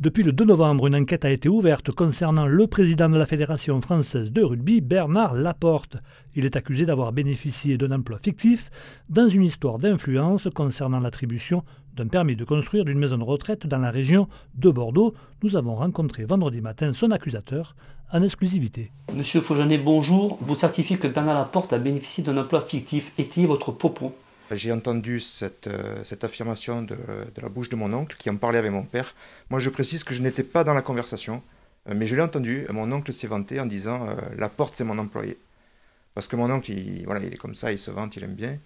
Depuis le 2 novembre, une enquête a été ouverte concernant le président de la Fédération française de rugby, Bernard Laporte. Il est accusé d'avoir bénéficié d'un emploi fictif dans une histoire d'influence concernant l'attribution d'un permis de construire d'une maison de retraite dans la région de Bordeaux. Nous avons rencontré vendredi matin son accusateur en exclusivité. Monsieur Faujanet, bonjour. Vous certifiez que Bernard Laporte a bénéficié d'un emploi fictif. Étayez votre propos. J'ai entendu cette affirmation de la bouche de mon oncle qui en parlait avec mon père. Moi, je précise que je n'étais pas dans la conversation, mais je l'ai entendu. Mon oncle s'est vanté en disant « Laporte, c'est mon employé ». Parce que mon oncle, il est comme ça, il se vante, il aime bien.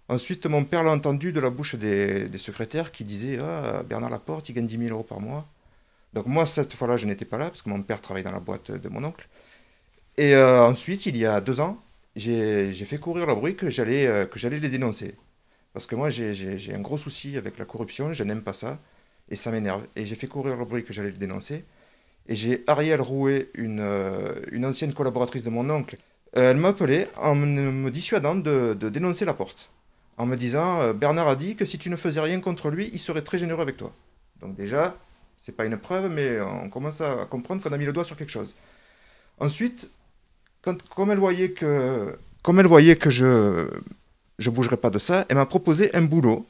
Ensuite, mon père l'a entendu de la bouche des secrétaires qui disaient « Ah, Bernard Laporte, il gagne 10 000 € par mois ». Donc moi, cette fois-là, je n'étais pas là, parce que mon père travaille dans la boîte de mon oncle. Et ensuite, il y a 2 ans, j'ai fait courir le bruit que j'allais les dénoncer. Parce que moi, j'ai un gros souci avec la corruption, je n'aime pas ça, et ça m'énerve. Et j'ai fait courir le bruit que j'allais les dénoncer. Et j'ai Ariel Rouet, une ancienne collaboratrice de mon oncle. Elle m'a appelé en me dissuadant de dénoncer Laporte. En me disant, Bernard a dit que si tu ne faisais rien contre lui, il serait très généreux avec toi. Donc déjà, c'est pas une preuve, mais on commence à comprendre qu'on a mis le doigt sur quelque chose. Ensuite, comme elle voyait que je bougerais pas de ça, elle m'a proposé un boulot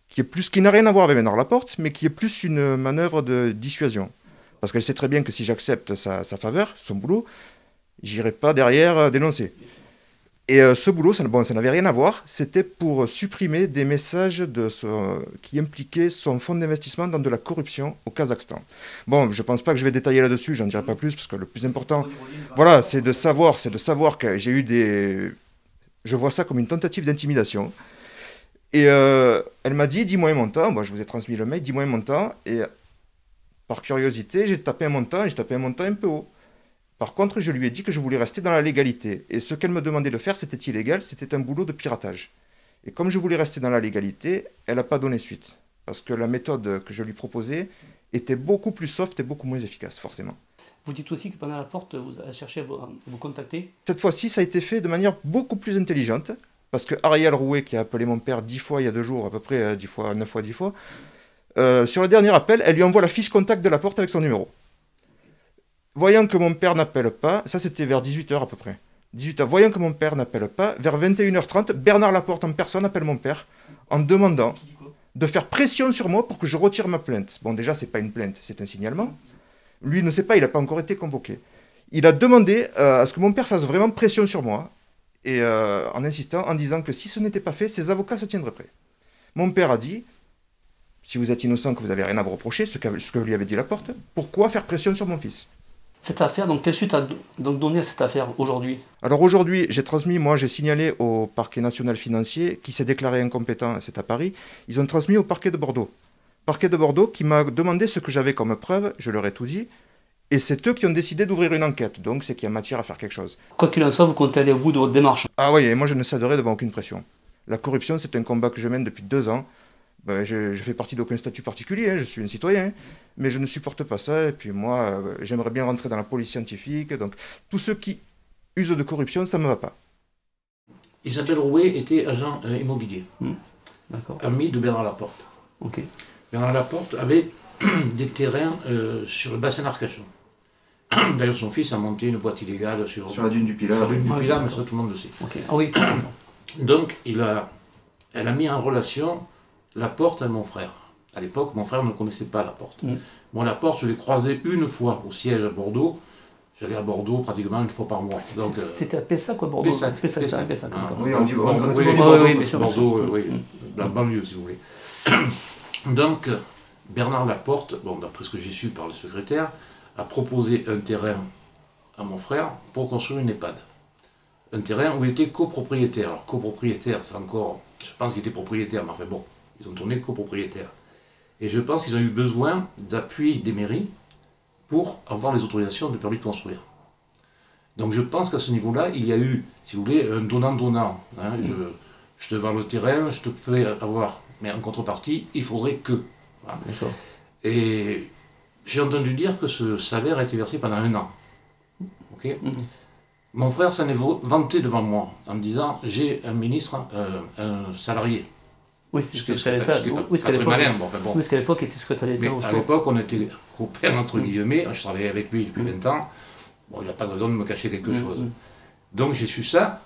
qui n'a rien à voir avec Bernard Laporte, mais qui est plus une manœuvre de dissuasion. Parce qu'elle sait très bien que si j'accepte sa faveur, son boulot, j'irai pas derrière dénoncer. Et ce boulot, ça n'avait rien à voir, c'était pour supprimer des messages qui impliquaient son fonds d'investissement dans de la corruption au Kazakhstan. Bon, je pense pas que je vais détailler là-dessus, j'en dirai pas plus, parce que le plus important, voilà, c'est de savoir que j'ai eu je vois ça comme une tentative d'intimidation. Et elle m'a dit, dis-moi un montant, moi je vous ai transmis le mail, dis-moi un montant, et par curiosité, j'ai tapé un montant un peu haut. Par contre, je lui ai dit que je voulais rester dans la légalité. Et ce qu'elle me demandait de faire, c'était illégal, c'était un boulot de piratage. Et comme je voulais rester dans la légalité, elle n'a pas donné suite. Parce que la méthode que je lui proposais était beaucoup plus soft et beaucoup moins efficace, forcément. Vous dites aussi que Bernard Laporte vous a cherché à vous contacter. Cette fois-ci, ça a été fait de manière beaucoup plus intelligente. Parce que Ariel Rouet, qui a appelé mon père 10 fois il y a 2 jours, à peu près 10 fois, 9 fois 10 fois, sur le dernier appel, elle lui envoie la fiche contact de Laporte avec son numéro. Voyant que mon père n'appelle pas, ça c'était vers 18h à peu près, 18h, voyant que mon père n'appelle pas, vers 21h30, Bernard Laporte en personne appelle mon père en demandant de faire pression sur moi pour que je retire ma plainte. Bon, déjà, c'est pas une plainte, c'est un signalement. Lui ne sait pas, il n'a pas encore été convoqué. Il a demandé à ce que mon père fasse vraiment pression sur moi, et en insistant, en disant que si ce n'était pas fait, ses avocats se tiendraient prêts. Mon père a dit, si vous êtes innocent, que vous n'avez rien à vous reprocher, ce que lui avait dit Laporte, pourquoi faire pression sur mon fils ? Cette affaire, donc quelle suite a donc donné à cette affaire aujourd'hui? Alors aujourd'hui, j'ai signalé au parquet national financier qui s'est déclaré incompétent, c'est à Paris, ils ont transmis au parquet de Bordeaux. Parquet de Bordeaux qui m'a demandé ce que j'avais comme preuve, je leur ai tout dit, et c'est eux qui ont décidé d'ouvrir une enquête, donc c'est qu'il y a matière à faire quelque chose. Quoi qu'il en soit, vous comptez aller au bout de votre démarche. Ah oui, et moi je ne céderai devant aucune pression. La corruption, c'est un combat que je mène depuis 2 ans. Je fais partie d'aucun statut particulier, hein, je suis un citoyen, mais je ne supporte pas ça, et puis moi, j'aimerais bien rentrer dans la police scientifique, donc tous ceux qui usent de corruption, ça ne me va pas. Isabelle Rouet était agent immobilier, ami de Bernard Laporte. Okay. Bernard Laporte avait des terrains sur le bassin d'Arcachon. D'ailleurs, son fils a monté une boîte illégale sur la dune du Pilat. Sur la dune du Pilat, mais ça tout le monde le sait. Okay. Ah oui. Donc, elle a mis en relation Laporte et mon frère. À l'époque, mon frère ne connaissait pas Laporte. Moi, Laporte, je l'ai croisé une fois au siège à Bordeaux. J'allais à Bordeaux pratiquement 1 fois par mois. C'était à Pessac, quoi, Bordeaux? Pessac. Oui, on dit Bordeaux. Oui, bien sûr. Bordeaux, oui, la banlieue, si vous voulez. Donc, Bernard Laporte, bon, d'après ce que j'ai su par le secrétaire, a proposé un terrain à mon frère pour construire une EHPAD. Un terrain où il était copropriétaire. Alors, copropriétaire, c'est encore... Je pense qu'il était propriétaire, mais enfin bon, ils ont tourné copropriétaire. Et je pense qu'ils ont eu besoin d'appui des mairies pour avoir les autorisations de permis de construire. Donc je pense qu'à ce niveau-là, il y a eu, si vous voulez, un donnant-donnant. Hein. Je te vends le terrain, je te fais avoir, mais en contrepartie, il faudrait que. Voilà. Et j'ai entendu dire que ce salaire a été versé pendant 1 an. Okay. Mon frère s'en est vanté devant moi en me disant, j'ai un ministre, un salarié. Oui, ce c'est qui est secrétaire pas d'État. Oui, très malin. Bon, enfin, bon. Oui, parce qu'à l'époque, il était secrétaire d'État Mais au à sport. l'époque, on était copains, entre guillemets, je travaillais avec lui depuis 20 ans, bon, il n'y a pas de raison de me cacher quelque chose. Donc j'ai su ça,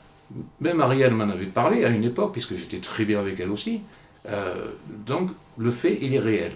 même Ariel m'en avait parlé à une époque, puisque j'étais très bien avec elle aussi, donc le fait, il est réel.